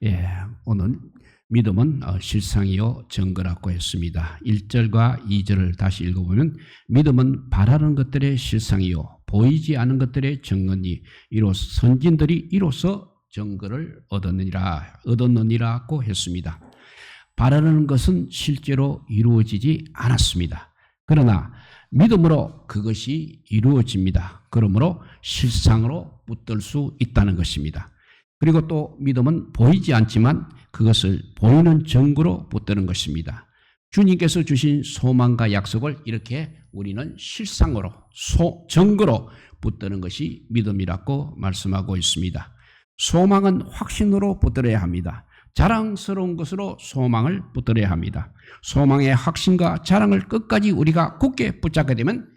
예, 오늘 믿음은 실상이요 증거라고 했습니다. 1절과 2절을 다시 읽어보면 믿음은 바라는 것들의 실상이요 보이지 않은 것들의 증거니 이로써 선진들이 이로써 증거를 얻었느니라고 했습니다. 바라는 것은 실제로 이루어지지 않았습니다. 그러나 믿음으로 그것이 이루어집니다. 그러므로 실상으로 붙들 수 있다는 것입니다. 그리고 또 믿음은 보이지 않지만 그것을 보이는 증거로 붙드는 것입니다. 주님께서 주신 소망과 약속을 이렇게 우리는 실상으로 증거로 붙드는 것이 믿음이라고 말씀하고 있습니다. 소망은 확신으로 붙들어야 합니다. 자랑스러운 것으로 소망을 붙들어야 합니다. 소망의 확신과 자랑을 끝까지 우리가 굳게 붙잡게 되면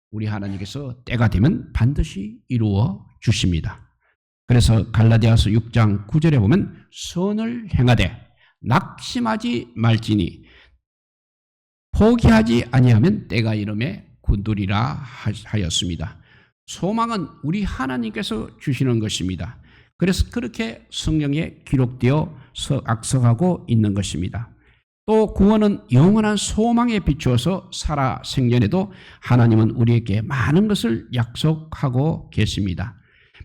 우리 하나님께서 때가 되면 반드시 이루어 주십니다. 그래서 갈라디아서 6장 9절에 보면 선을 행하되 낙심하지 말지니 포기하지 아니하면 때가 이름에 굳으리라 하였습니다. 소망은 우리 하나님께서 주시는 것입니다. 그래서 그렇게 성경에 기록되어 악석하고 있는 것입니다. 또 구원은 영원한 소망에 비추어서 살아 생전에도 하나님은 우리에게 많은 것을 약속하고 계십니다.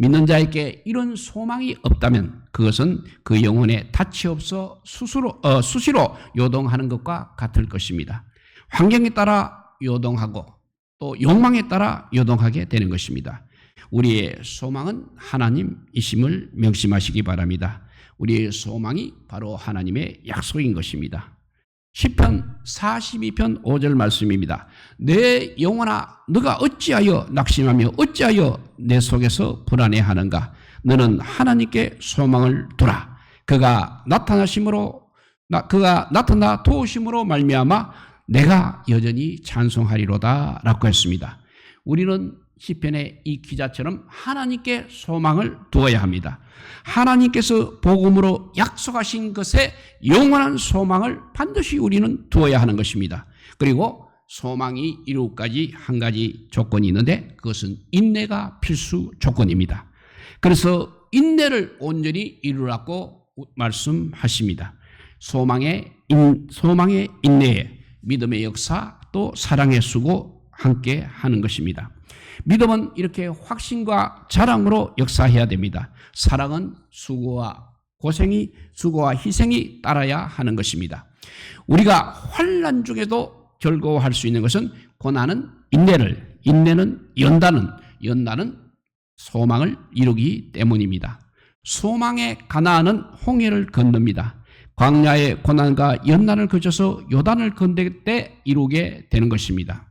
믿는 자에게 이런 소망이 없다면 그것은 그 영혼에 닻이 없어 수시로 요동하는 것과 같을 것입니다. 환경에 따라 요동하고 또 욕망에 따라 요동하게 되는 것입니다. 우리의 소망은 하나님이심을 명심하시기 바랍니다. 우리의 소망이 바로 하나님의 약속인 것입니다. 시편 42편 5절 말씀입니다. 내 영혼아 너가 어찌하여 낙심하며 어찌하여 내 속에서 불안해하는가. 너는 하나님께 소망을 두라. 그가 나타나 도우심으로 말미암아 내가 여전히 찬송하리로다 라고 했습니다. 우리는 시편의 이 기자처럼 하나님께 소망을 두어야 합니다. 하나님께서 복음으로 약속하신 것에 영원한 소망을 반드시 우리는 두어야 하는 것입니다. 그리고 소망이 이루기까지 한 가지 조건이 있는데 그것은 인내가 필수 조건입니다. 그래서 인내를 온전히 이루라고 말씀하십니다. 소망의 인내에 믿음의 역사 또 사랑의 수고 함께 하는 것입니다. 믿음은 이렇게 확신과 자랑으로 역사해야 됩니다. 사랑은 수고와 희생이 따라야 하는 것입니다. 우리가 환난 중에도 즐거워할 수 있는 것은 고난은 인내는 연단은 소망을 이루기 때문입니다. 소망의 가나안은 홍해를 건넙니다. 광야의 고난과 연난을 거쳐서 요단을 건널 때 이루게 되는 것입니다.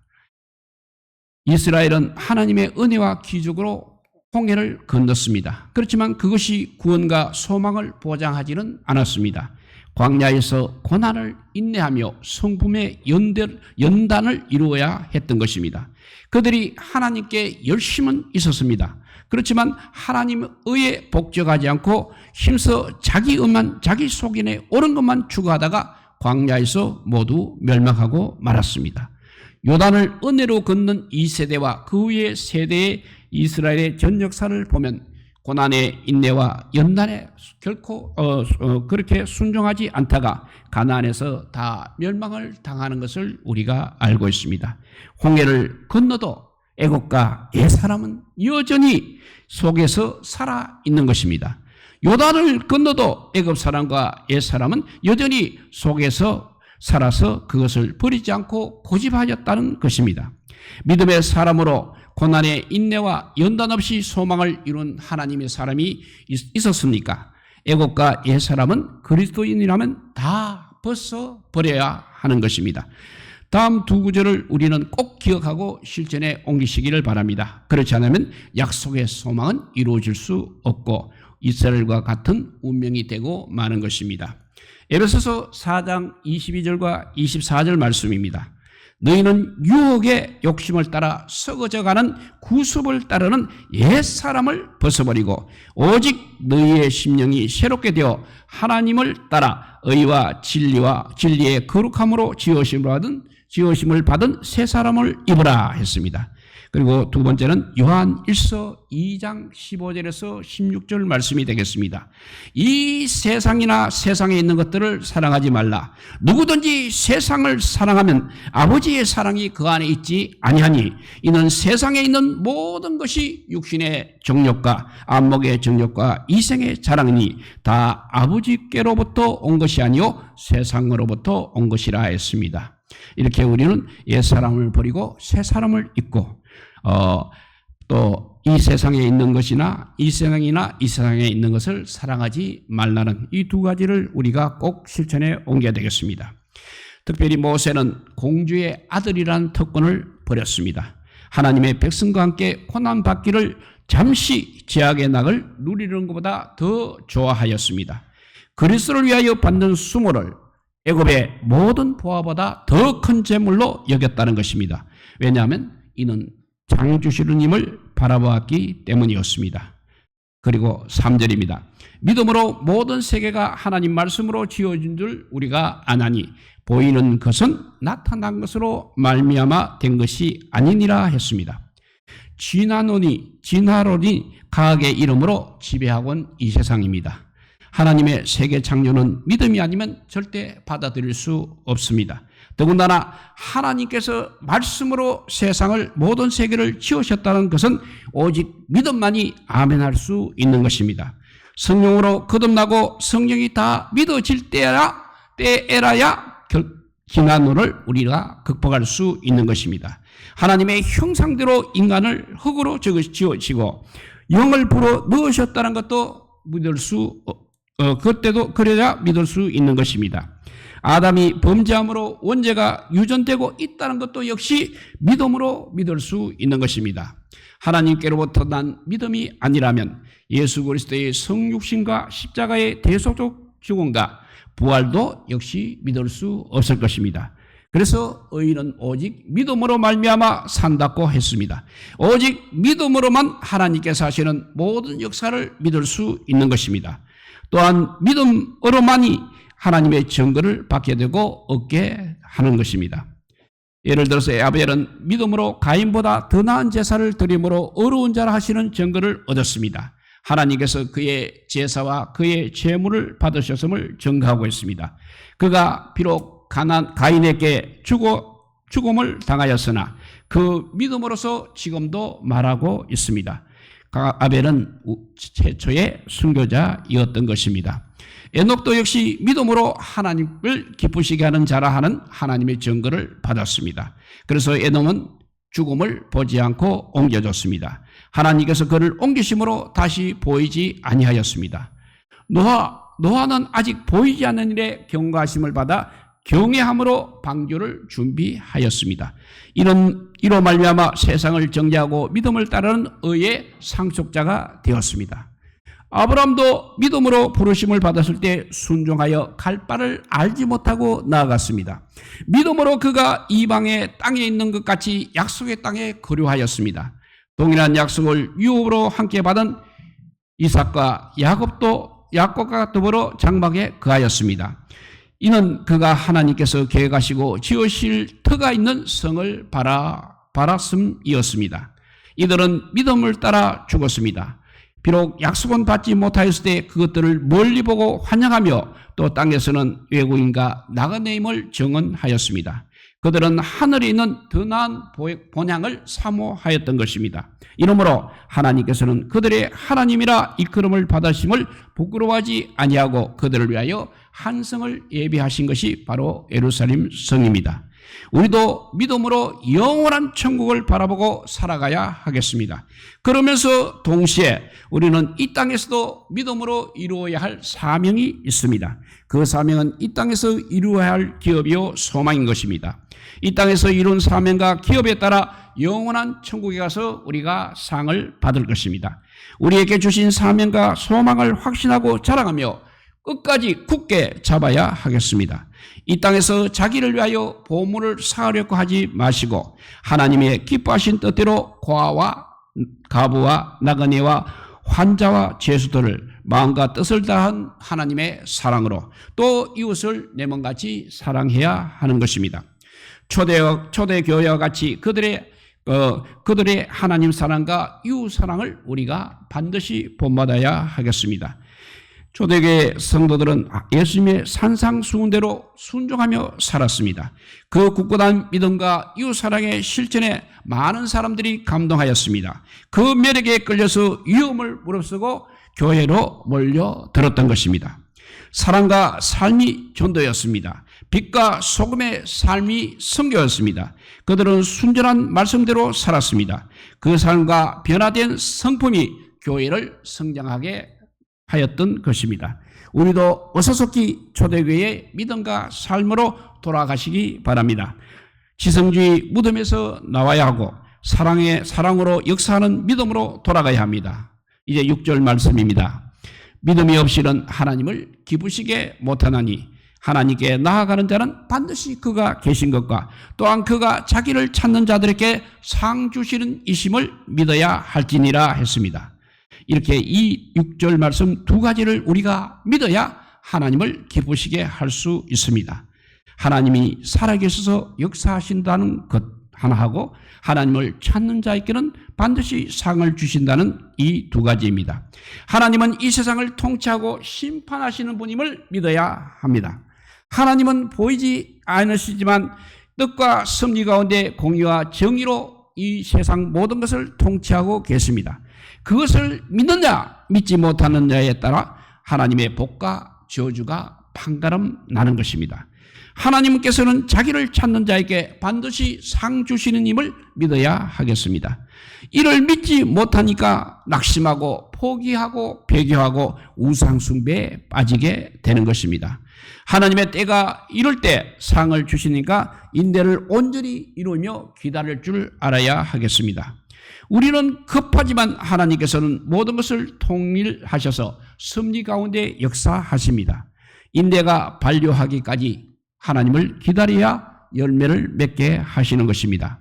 이스라엘은 하나님의 은혜와 기적으로 홍해를 건넜습니다. 그렇지만 그것이 구원과 소망을 보장하지는 않았습니다. 광야에서 고난을 인내하며 성품의 연단을 이루어야 했던 것입니다. 그들이 하나님께 열심은 있었습니다. 그렇지만 하나님의 의에 복종하지 않고 힘써 자기 속인에 옳은 것만 추구하다가 광야에서 모두 멸망하고 말았습니다. 요단을 은혜로 걷는 이 세대와 그 후의 세대의 이스라엘의 전 역사를 보면 고난의 인내와 연단에 결코 그렇게 순종하지 않다가 가나안에서 다 멸망을 당하는 것을 우리가 알고 있습니다. 홍해를 건너도 애국과 옛사람은 여전히 속에서 살아 있는 것입니다. 요단을 건너도 애굽 사람과 옛사람은 여전히 속에서 살아서 그것을 버리지 않고 고집하였다는 것입니다. 믿음의 사람으로 고난의 인내와 연단 없이 소망을 이룬 하나님의 사람이 있었습니까? 애국과 옛사람은 그리스도인이라면 다 벗어버려야 하는 것입니다. 다음 두 구절을 우리는 꼭 기억하고 실천에 옮기시기를 바랍니다. 그렇지 않으면 약속의 소망은 이루어질 수 없고 이스라엘과 같은 운명이 되고 마는 것입니다. 에베소서 4장 22절과 24절 말씀입니다. 너희는 유혹의 욕심을 따라 썩어져가는 구습을 따르는 옛사람을 벗어버리고 오직 너희의 심령이 새롭게 되어 하나님을 따라 의와 진리의 거룩함으로 지으심을 받은 새 사람을 입으라 했습니다. 그리고 두 번째는 요한 1서 2장 15절에서 16절 말씀이 되겠습니다. 이 세상이나 세상에 있는 것들을 사랑하지 말라. 누구든지 세상을 사랑하면 아버지의 사랑이 그 안에 있지 아니하니 이는 세상에 있는 모든 것이 육신의 정욕과 안목의 정욕과 이생의 자랑이니 다 아버지께로부터 온 것이 아니요 세상으로부터 온 것이라 했습니다. 이렇게 우리는 옛 사람을 버리고 새 사람을 입고 또 이 세상에 있는 것이나 이 세상이나 이 세상에 있는 것을 사랑하지 말라는 이 두 가지를 우리가 꼭 실천해 옮겨야 되겠습니다. 특별히 모세는 공주의 아들이라는 특권을 버렸습니다. 하나님의 백성과 함께 고난받기를 잠시 제약의 낙을 누리는 것보다 더 좋아하였습니다. 그리스도를 위하여 받는 수모를 애굽의 모든 보화보다 더 큰 재물로 여겼다는 것입니다. 왜냐하면 이는 장 주시는 님을 바라보았기 때문이었습니다. 그리고 3절입니다. 믿음으로 모든 세계가 하나님 말씀으로 지어진 줄 우리가 아나니 보이는 것은 나타난 것으로 말미암아 된 것이 아니니라 했습니다. 진화론이 과학의 이름으로 지배하곤 이 세상입니다. 하나님의 세계 창조는 믿음이 아니면 절대 받아들일 수 없습니다. 더군다나 하나님께서 말씀으로 세상을 모든 세계를 지으셨다는 것은 오직 믿음만이 아멘할 수 있는 것입니다. 성령으로 거듭나고 성령이 다 믿어질 때에라야 진화론을 우리가 극복할 수 있는 것입니다. 하나님의 형상대로 인간을 흙으로 지으시고 영을 불어 넣으셨다는 것도 믿을 수 그때도 그래야 믿을 수 있는 것입니다. 아담이 범죄함으로 원죄가 유전되고 있다는 것도 역시 믿음으로 믿을 수 있는 것입니다. 하나님께로부터 난 믿음이 아니라면 예수 그리스도의 성육신과 십자가의 대속적 죽음과 부활도 역시 믿을 수 없을 것입니다. 그래서 의인은 오직 믿음으로 말미암아 산다고 했습니다. 오직 믿음으로만 하나님께서 하시는 모든 역사를 믿을 수 있는 것입니다. 또한 믿음으로만이 하나님의 증거를 받게 되고 얻게 하는 것입니다. 예를 들어서 아벨은 믿음으로 가인보다 더 나은 제사를 드림으로 어려운 자라 하시는 증거를 얻었습니다. 하나님께서 그의 제사와 그의 제물을 받으셨음을 증거하고 있습니다. 그가 비록 가인에게 죽음을 당하였으나 그 믿음으로서 지금도 말하고 있습니다. 아벨은 최초의 순교자이었던 것입니다. 에녹도 역시 믿음으로 하나님을 기쁘시게 하는 자라 하는 하나님의 증거를 받았습니다. 그래서 에녹은 죽음을 보지 않고 옮겨졌습니다. 하나님께서 그를 옮기심으로 다시 보이지 아니하였습니다. 노아는 아직 보이지 않는 일에 경고하심을 받아 경외함으로 방주를 준비하였습니다. 이로 말미암아 세상을 정죄하고 믿음을 따르는 의의 상속자가 되었습니다. 아브라함도 믿음으로 부르심을 받았을 때 순종하여 갈 바를 알지 못하고 나아갔습니다. 믿음으로 그가 이방의 땅에 있는 것 같이 약속의 땅에 거류하였습니다. 동일한 약속을 유업으로 함께 받은 이삭과 야곱과 더불어 장막에 거하였습니다. 이는 그가 하나님께서 계획하시고 지으실 터가 있는 성을 바랐음이었습니다. 이들은 믿음을 따라 죽었습니다. 비록 약속은 받지 못하였을 때 그것들을 멀리 보고 환영하며 또 땅에서는 외국인과 나그네임을 증언하였습니다. 그들은 하늘에 있는 더 나은 본향을 사모하였던 것입니다. 이러므로 하나님께서는 그들의 하나님이라 일컬음을 받으심을 부끄러워하지 아니하고 그들을 위하여 한 성을 예비하신 것이 바로 예루살렘 성입니다. 우리도 믿음으로 영원한 천국을 바라보고 살아가야 하겠습니다. 그러면서 동시에 우리는 이 땅에서도 믿음으로 이루어야 할 사명이 있습니다. 그 사명은 이 땅에서 이루어야 할 기업이요 소망인 것입니다. 이 땅에서 이룬 사명과 기업에 따라 영원한 천국에 가서 우리가 상을 받을 것입니다. 우리에게 주신 사명과 소망을 확신하고 자랑하며 끝까지 굳게 잡아야 하겠습니다. 이 땅에서 자기를 위하여 보물을 쌓으려고 하지 마시고 하나님의 기뻐하신 뜻대로 과부와 나그네와 환자와 죄수들을 마음과 뜻을 다한 하나님의 사랑으로 또 이웃을 내 몸같이 사랑해야 하는 것입니다. 초대교회와 같이 그들의 그들의 하나님 사랑과 이웃 사랑을 우리가 반드시 본받아야 하겠습니다. 초대교회 성도들은 예수님의 산상수훈대로 순종하며 살았습니다. 그 굳건한 믿음과 이웃사랑의 실천에 많은 사람들이 감동하였습니다. 그 매력에 끌려서 위험을 무릅쓰고 교회로 몰려들었던 것입니다. 사랑과 삶이 전도였습니다. 빛과 소금의 삶이 선교였습니다. 그들은 순전한 말씀대로 살았습니다. 그 삶과 변화된 성품이 교회를 성장하게 하였던 것입니다. 우리도 어서속히 초대교회의 믿음과 삶으로 돌아가시기 바랍니다. 지성주의 무덤에서 나와야 하고 사랑으로 역사하는 믿음으로 돌아가야 합니다. 이제 6절 말씀입니다. 믿음이 없이는 하나님을 기쁘시게 못하나니 하나님께 나아가는 자는 반드시 그가 계신 것과 또한 그가 자기를 찾는 자들에게 상 주시는 이심을 믿어야 할지니라 했습니다. 이렇게 이 6절 말씀 두 가지를 우리가 믿어야 하나님을 기쁘시게 할 수 있습니다. 하나님이 살아계셔서 역사하신다는 것 하나 하고 하나님을 찾는 자에게는 반드시 상을 주신다는 이 두 가지입니다. 하나님은 이 세상을 통치하고 심판하시는 분임을 믿어야 합니다. 하나님은 보이지 않으시지만 뜻과 섭리 가운데 공의와 정의로 이 세상 모든 것을 통치하고 계십니다. 그것을 믿느냐 믿지 못하느냐에 따라 하나님의 복과 저주가 판가름 나는 것입니다. 하나님께서는 자기를 찾는 자에게 반드시 상 주시는 힘을 믿어야 하겠습니다. 이를 믿지 못하니까 낙심하고 포기하고 배교하고 우상숭배에 빠지게 되는 것입니다. 하나님의 때가 이럴 때 상을 주시니까 인내를 온전히 이루며 기다릴 줄 알아야 하겠습니다. 우리는 급하지만 하나님께서는 모든 것을 통일하셔서 섭리 가운데 역사하십니다. 인내가 반려하기까지 하나님을 기다려야 열매를 맺게 하시는 것입니다.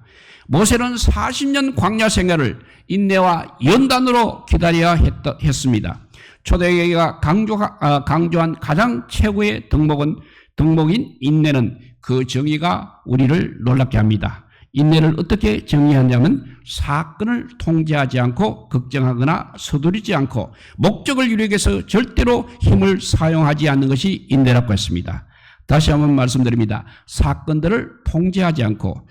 모세는 40년 광야 생활을 인내와 연단으로 기다려야 했습니다. 초대교회가 강조한 가장 최고의 덕목인 인내는 그 정의가 우리를 놀랍게 합니다. 인내를 어떻게 정의하냐면 사건을 통제하지 않고 걱정하거나 서두르지 않고 목적을 이루기 위해서 절대로 힘을 사용하지 않는 것이 인내라고 했습니다. 다시 한번 말씀드립니다. 사건들을 통제하지 않고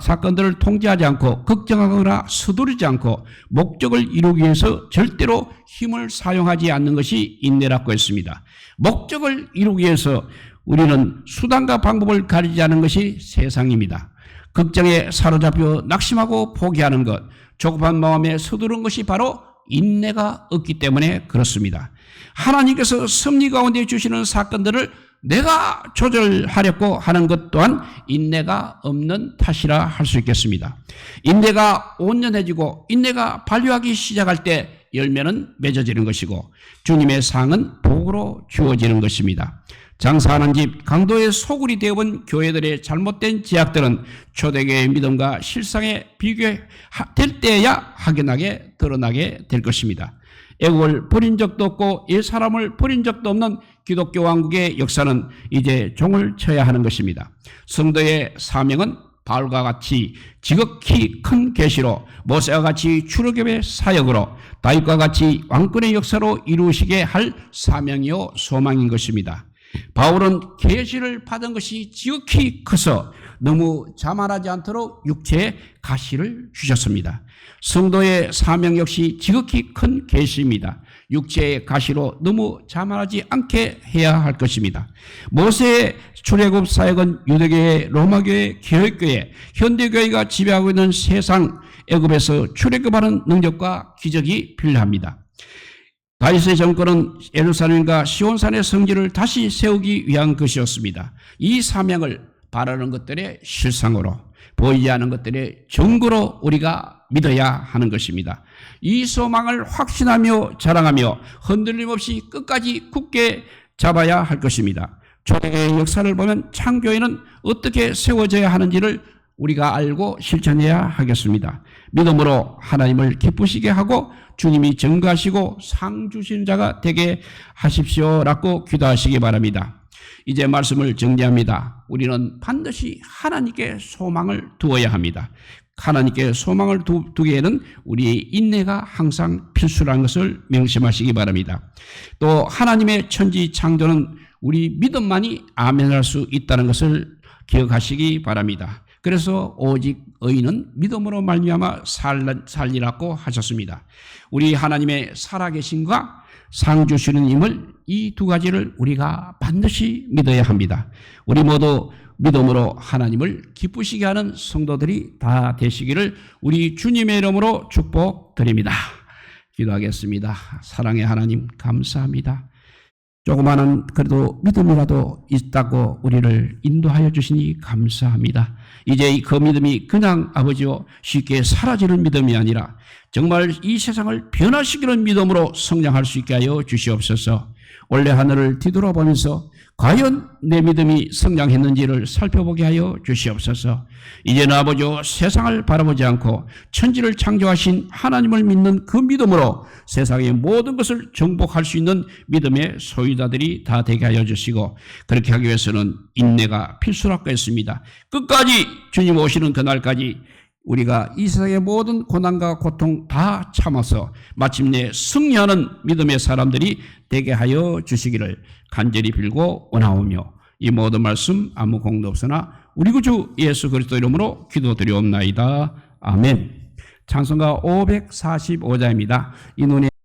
사건들을 통제하지 않고 걱정하거나 서두르지 않고 목적을 이루기 위해서 절대로 힘을 사용하지 않는 것이 인내라고 했습니다. 목적을 이루기 위해서 우리는 수단과 방법을 가리지 않는 것이 세상입니다. 걱정에 사로잡혀 낙심하고 포기하는 것, 조급한 마음에 서두른 것이 바로 인내가 없기 때문에 그렇습니다. 하나님께서 섭리 가운데 주시는 사건들을 내가 조절하려고 하는 것 또한 인내가 없는 탓이라 할 수 있겠습니다. 인내가 온전해지고 인내가 반려하기 시작할 때 열매는 맺어지는 것이고 주님의 상은 복으로 주어지는 것입니다. 장사하는 집 강도의 소굴이 되어본 교회들의 잘못된 제약들은 초대교회의 믿음과 실상에 비교될 때야 확연하게 드러나게 될 것입니다. 애국을 버린 적도 없고 옛사람을 버린 적도 없는 기독교 왕국의 역사는 이제 종을 쳐야 하는 것입니다. 성도의 사명은 바울과 같이 지극히 큰 계시로 모세와 같이 출애굽의 사역으로 다윗과 같이 왕권의 역사로 이루시게 할 사명이요 소망인 것입니다. 바울은 계시를 받은 것이 지극히 커서 너무 자만하지 않도록 육체에 가시를 주셨습니다. 성도의 사명 역시 지극히 큰 계시입니다. 육체의 가시로 너무 자만하지 않게 해야 할 것입니다. 모세의 출애굽 사역은 유대교회, 로마교회, 개혁교회, 현대교회가 지배하고 있는 세상 애굽에서 출애굽하는 능력과 기적이 필요합니다. 다윗의 정권은 예루살렘과 시온산의 성지를 다시 세우기 위한 것이었습니다. 이 사명을 바라는 것들의 실상으로 보이지 않는 것들의 증거로 우리가 믿어야 하는 것입니다. 이 소망을 확신하며 자랑하며 흔들림 없이 끝까지 굳게 잡아야 할 것입니다. 초대교회의 역사를 보면 창교회는 어떻게 세워져야 하는지를 우리가 알고 실천해야 하겠습니다. 믿음으로 하나님을 기쁘시게 하고 주님이 증거하시고 상 주신 자가 되게 하십시오라고 기도하시기 바랍니다. 이제 말씀을 정리합니다. 우리는 반드시 하나님께 소망을 두어야 합니다. 하나님께 소망을 두기에는 우리의 인내가 항상 필수라는 것을 명심하시기 바랍니다. 또 하나님의 천지 창조는 우리 믿음만이 아멘할 수 있다는 것을 기억하시기 바랍니다. 그래서 오직 의인은 믿음으로 말미암아 살리라고 하셨습니다. 우리 하나님의 살아계심과 상 주시는 힘을 이 두 가지를 우리가 반드시 믿어야 합니다. 우리 모두 믿음으로 하나님을 기쁘시게 하는 성도들이 다 되시기를 우리 주님의 이름으로 축복드립니다. 기도하겠습니다. 사랑의 하나님 감사합니다. 조그마한 그래도 믿음이라도 있다고 우리를 인도하여 주시니 감사합니다. 이제 그 믿음이 그냥 아버지요 쉽게 사라지는 믿음이 아니라 정말 이 세상을 변화시키는 믿음으로 성장할 수 있게 하여 주시옵소서. 올해 하늘을 뒤돌아보면서 과연 내 믿음이 성장했는지를 살펴보게 하여 주시옵소서. 이제는 아버지요 세상을 바라보지 않고 천지를 창조하신 하나님을 믿는 그 믿음으로 세상의 모든 것을 정복할 수 있는 믿음의 소유자들이 다 되게 하여 주시고, 그렇게 하기 위해서는 인내가 필수라고 했습니다. 끝까지 주님 오시는 그날까지 우리가 이 세상의 모든 고난과 고통 다 참아서 마침내 승리하는 믿음의 사람들이 되게 하여 주시기를 간절히 빌고 원하오며, 이 모든 말씀 아무 공도 없으나 우리 구주 예수 그리스도 이름으로 기도드리옵나이다. 아멘. 찬송가 545자입니다. 이 눈에